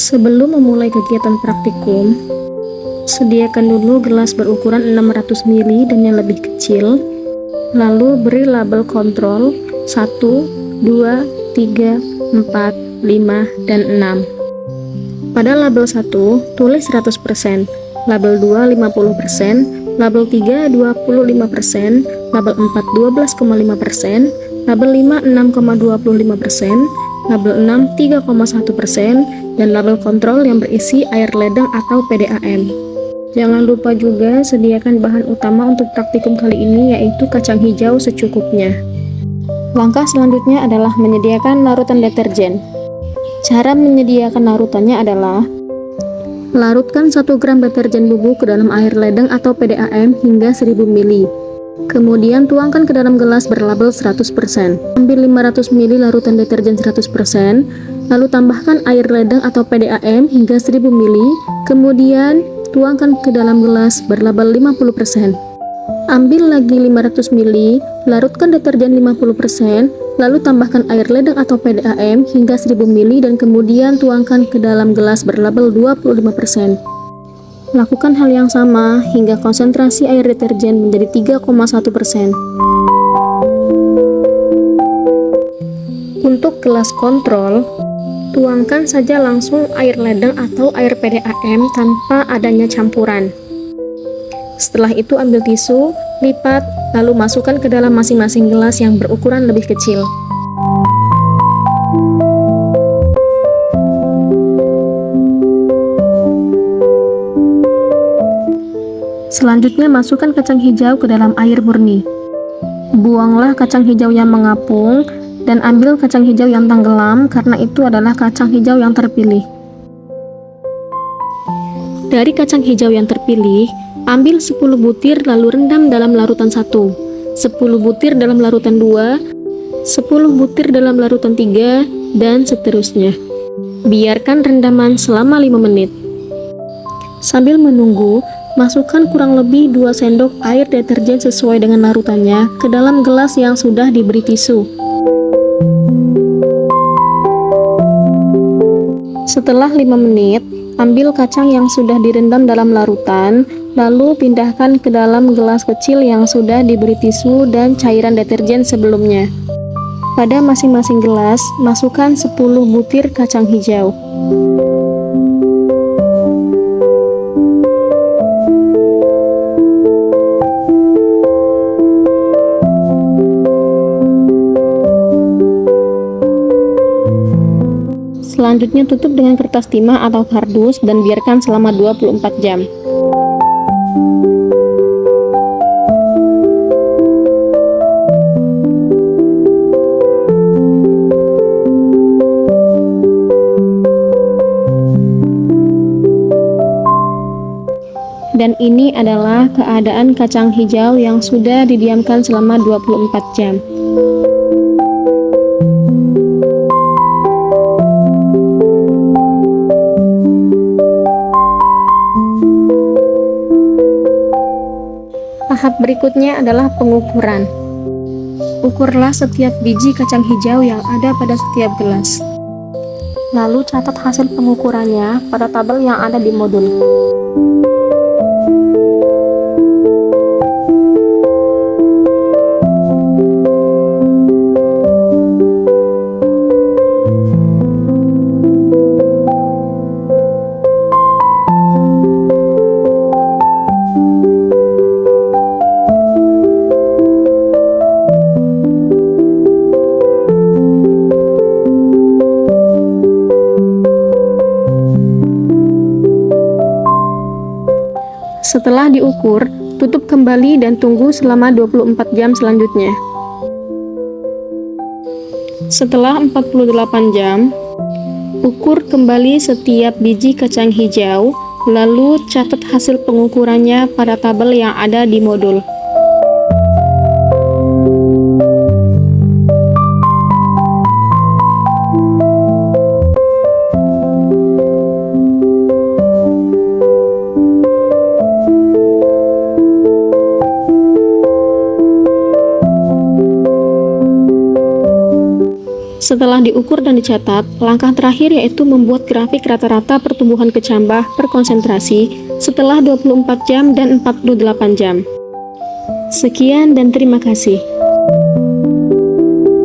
Sebelum memulai kegiatan praktikum, sediakan dulu gelas berukuran 600 ml dan yang lebih kecil, lalu beri label kontrol 1, 2, 3, 4, 5, dan 6. Pada label 1, tulis 100%, label 2, 50%, label 3, 25%, label 4, 12,5%, label 5, 6,25%, label 6, 3,1%, dan label kontrol yang berisi air ledeng atau PDAM. Jangan lupa juga sediakan bahan utama untuk praktikum kali ini, yaitu kacang hijau secukupnya. Langkah selanjutnya adalah menyediakan larutan deterjen. Cara menyediakan larutannya adalah larutkan 1 gram deterjen bubuk ke dalam air ledeng atau PDAM hingga 1000 ml. Kemudian tuangkan ke dalam gelas berlabel 100%. Ambil 500 ml larutan deterjen 100%, lalu tambahkan air ledeng atau PDAM hingga 1000 ml, kemudian tuangkan ke dalam gelas berlabel 50%. Ambil lagi 500 ml, larutkan deterjen 50%, lalu tambahkan air ledeng atau PDAM hingga 1000 ml dan kemudian tuangkan ke dalam gelas berlabel 25%. Lakukan hal yang sama hingga konsentrasi air deterjen menjadi 3,1%. Untuk gelas kontrol, tuangkan saja langsung air ledeng atau air PDAM tanpa adanya campuran. Setelah itu ambil tisu, lipat, lalu masukkan ke dalam masing-masing gelas yang berukuran lebih kecil. Selanjutnya masukkan kacang hijau ke dalam air murni. Buanglah kacang hijau yang mengapung dan ambil kacang hijau yang tenggelam karena itu adalah kacang hijau yang terpilih. Dari kacang hijau yang terpilih, ambil 10 butir lalu rendam dalam larutan 1, 10 butir dalam larutan 2, 10 butir dalam larutan 3, dan seterusnya. Biarkan rendaman selama 5 menit. Sambil menunggu, masukkan kurang lebih 2 sendok air deterjen sesuai dengan larutannya ke dalam gelas yang sudah diberi tisu. Setelah 5 menit, ambil kacang yang sudah direndam dalam larutan, lalu pindahkan ke dalam gelas kecil yang sudah diberi tisu dan cairan deterjen sebelumnya. Pada masing-masing gelas, masukkan 10 butir kacang hijau. Selanjutnya tutup dengan kertas timah atau kardus dan biarkan selama 24 jam. Dan ini adalah keadaan kacang hijau yang sudah didiamkan selama 24 jam. Tahap berikutnya adalah pengukuran. Ukurlah setiap biji kacang hijau yang ada pada setiap gelas. Lalu catat hasil pengukurannya pada tabel yang ada di modul. Setelah diukur, tutup kembali dan tunggu selama 24 jam selanjutnya. Setelah 48 jam, ukur kembali setiap biji kacang hijau, lalu catat hasil pengukurannya pada tabel yang ada di modul. Setelah diukur dan dicatat, langkah terakhir yaitu membuat grafik rata-rata pertumbuhan kecambah per konsentrasi setelah 24 jam dan 48 jam. Sekian dan terima kasih.